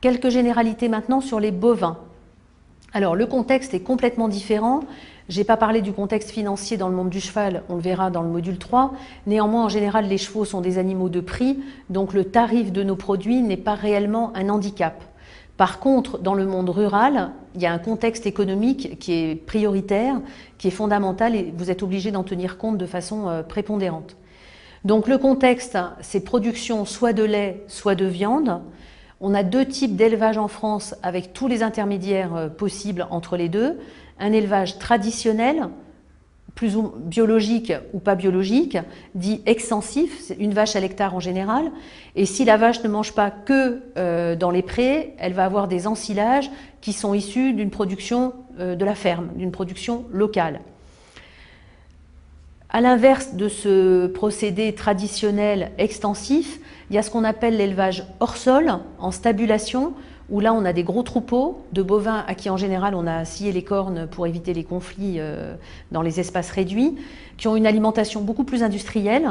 Quelques généralités maintenant sur les bovins. Alors le contexte est complètement différent. Je n'ai pas parlé du contexte financier dans le monde du cheval, on le verra dans le module 3. Néanmoins, en général, les chevaux sont des animaux de prix, donc le tarif de nos produits n'est pas réellement un handicap. Par contre, dans le monde rural, il y a un contexte économique qui est prioritaire, qui est fondamental et vous êtes obligé d'en tenir compte de façon prépondérante. Donc le contexte, c'est production soit de lait, soit de viande. On a deux types d'élevage en France avec tous les intermédiaires possibles entre les deux. Un élevage traditionnel, plus ou biologique ou pas biologique, dit extensif, c'est une vache à l'hectare en général. Et si la vache ne mange pas que dans les prés, elle va avoir des ensilages qui sont issus d'une production de la ferme, d'une production locale. À l'inverse de ce procédé traditionnel extensif, il y a ce qu'on appelle l'élevage hors sol, en stabulation, où là on a des gros troupeaux de bovins à qui en général on a scié les cornes pour éviter les conflits dans les espaces réduits, qui ont une alimentation beaucoup plus industrielle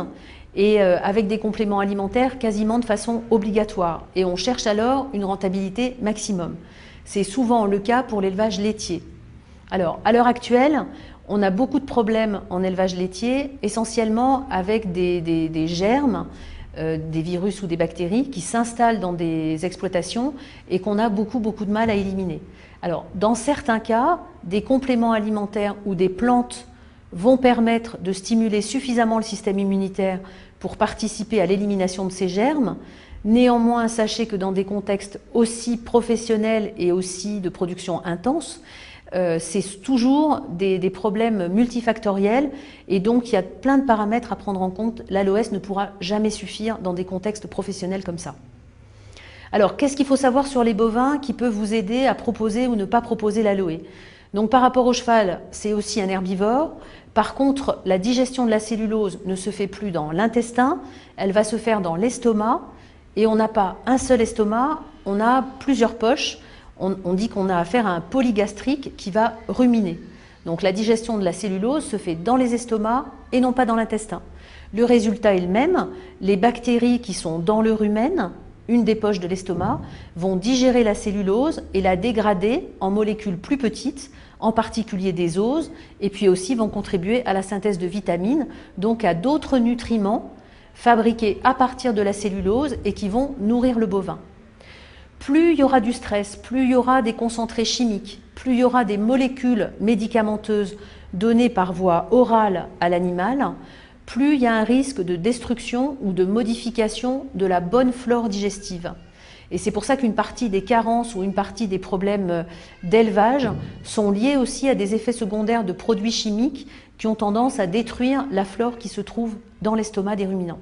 et avec des compléments alimentaires quasiment de façon obligatoire. Et on cherche alors une rentabilité maximum. C'est souvent le cas pour l'élevage laitier. Alors, à l'heure actuelle, on a beaucoup de problèmes en élevage laitier, essentiellement avec des germes, des virus ou des bactéries qui s'installent dans des exploitations et qu'on a beaucoup de mal à éliminer. Alors, dans certains cas, des compléments alimentaires ou des plantes vont permettre de stimuler suffisamment le système immunitaire pour participer à l'élimination de ces germes. Néanmoins, sachez que dans des contextes aussi professionnels et aussi de production intense, c'est toujours des problèmes multifactoriels et donc il y a plein de paramètres à prendre en compte. L'ALOS ne pourra jamais suffire dans des contextes professionnels comme ça. Alors, qu'est-ce qu'il faut savoir sur les bovins qui peut vous aider à proposer ou ne pas proposer l'aloe? Donc, par rapport au cheval, c'est aussi un herbivore. Par contre, la digestion de la cellulose ne se fait plus dans l'intestin, elle va se faire dans l'estomac et on n'a pas un seul estomac, on a plusieurs poches. On dit qu'on a affaire à un polygastrique qui va ruminer. Donc la digestion de la cellulose se fait dans les estomacs et non pas dans l'intestin. Le résultat est le même, les bactéries qui sont dans le rumen, une des poches de l'estomac, vont digérer la cellulose et la dégrader en molécules plus petites, en particulier des oses, et puis aussi vont contribuer à la synthèse de vitamines, donc à d'autres nutriments fabriqués à partir de la cellulose et qui vont nourrir le bovin. Plus il y aura du stress, plus il y aura des concentrés chimiques, plus il y aura des molécules médicamenteuses données par voie orale à l'animal, plus il y a un risque de destruction ou de modification de la bonne flore digestive. Et c'est pour ça qu'une partie des carences ou une partie des problèmes d'élevage sont liés aussi à des effets secondaires de produits chimiques qui ont tendance à détruire la flore qui se trouve dans l'estomac des ruminants.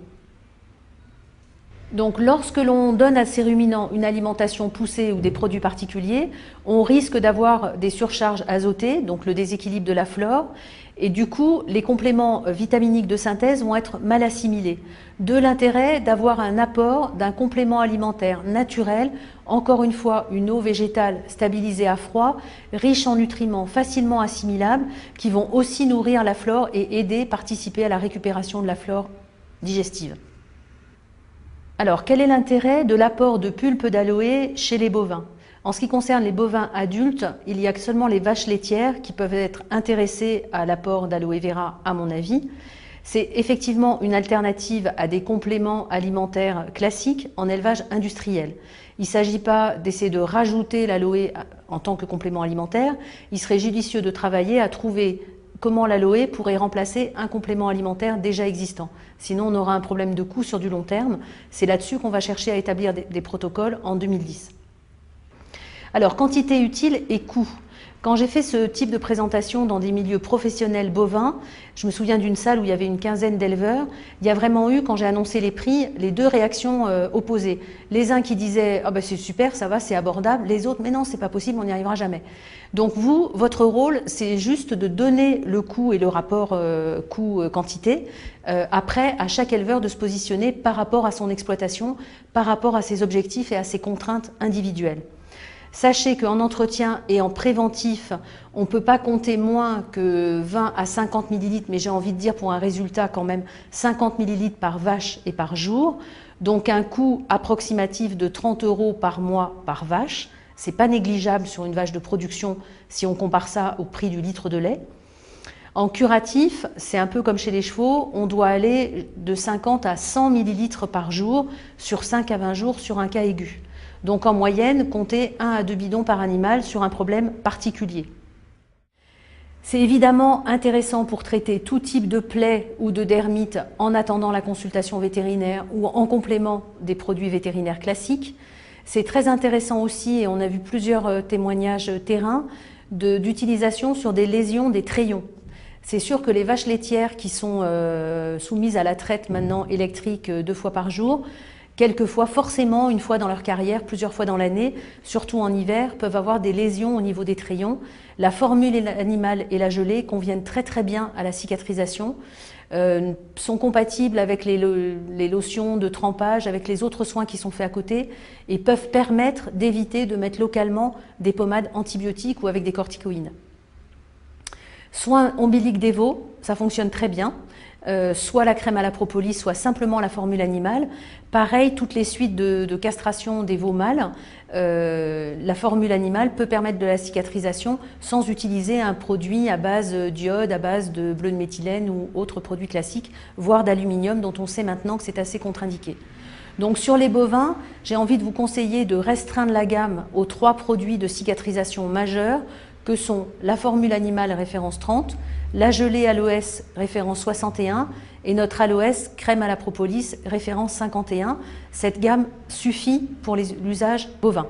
Donc lorsque l'on donne à ces ruminants une alimentation poussée ou des produits particuliers, on risque d'avoir des surcharges azotées, donc le déséquilibre de la flore, et du coup les compléments vitaminiques de synthèse vont être mal assimilés. De l'intérêt d'avoir un apport d'un complément alimentaire naturel, encore une fois une eau végétale stabilisée à froid, riche en nutriments facilement assimilables, qui vont aussi nourrir la flore et aider, participer à la récupération de la flore digestive. Alors, quel est l'intérêt de l'apport de pulpe d'aloe chez les bovins? En ce qui concerne les bovins adultes, il y a seulement les vaches laitières qui peuvent être intéressées à l'apport d'aloe vera, à mon avis. C'est effectivement une alternative à des compléments alimentaires classiques en élevage industriel. Il ne s'agit pas d'essayer de rajouter l'aloe en tant que complément alimentaire. Il serait judicieux de travailler à trouver comment l'aloe pourrait remplacer un complément alimentaire déjà existant. Sinon, on aura un problème de coût sur du long terme. C'est là-dessus qu'on va chercher à établir des protocoles en 2010. Alors, quantité utile et coût. Quand j'ai fait ce type de présentation dans des milieux professionnels bovins, je me souviens d'une salle où il y avait une quinzaine d'éleveurs. Il y a vraiment eu, quand j'ai annoncé les prix, les deux réactions opposées. Les uns qui disaient « Ah ben c'est super, ça va, c'est abordable », les autres « Mais non, c'est pas possible, on n'y arrivera jamais ». Donc vous, votre rôle, c'est juste de donner le coût et le rapport coût-quantité. Après, à chaque éleveur de se positionner par rapport à son exploitation, par rapport à ses objectifs et à ses contraintes individuelles. Sachez qu'en entretien et en préventif, on ne peut pas compter moins que 20 à 50 millilitres, mais j'ai envie de dire pour un résultat quand même 50 millilitres par vache et par jour. Donc un coût approximatif de 30 € par mois par vache. Ce n'est pas négligeable sur une vache de production si on compare ça au prix du litre de lait. En curatif, c'est un peu comme chez les chevaux, on doit aller de 50 à 100 ml par jour sur 5 à 20 jours sur un cas aigu. Donc en moyenne, comptez 1 à 2 bidons par animal sur un problème particulier. C'est évidemment intéressant pour traiter tout type de plaie ou de dermite en attendant la consultation vétérinaire ou en complément des produits vétérinaires classiques. C'est très intéressant aussi, et on a vu plusieurs témoignages terrain, d'utilisation sur des lésions des trayons. C'est sûr que les vaches laitières qui sont soumises à la traite maintenant électrique 2 fois par jour, quelquefois, forcément, une fois dans leur carrière, plusieurs fois dans l'année, surtout en hiver, peuvent avoir des lésions au niveau des trayons. La formule animale et la gelée conviennent très très bien à la cicatrisation, sont compatibles avec les lotions de trempage, avec les autres soins qui sont faits à côté et peuvent permettre d'éviter de mettre localement des pommades antibiotiques ou avec des corticoïdes. Soin ombilique des veaux, ça fonctionne très bien. Soit la crème à la propolis, soit simplement la formule animale. Pareil, toutes les suites de castration des veaux mâles, la formule animale peut permettre de la cicatrisation sans utiliser un produit à base d'iode, à base de bleu de méthylène ou autres produits classiques, voire d'aluminium dont on sait maintenant que c'est assez contre-indiqué. Donc sur les bovins, j'ai envie de vous conseiller de restreindre la gamme aux 3 produits de cicatrisation majeurs que sont la formule animale référence 30, la gelée aloès référence 61 et notre aloès crème à la propolis référence 51. Cette gamme suffit pour l'usage bovin.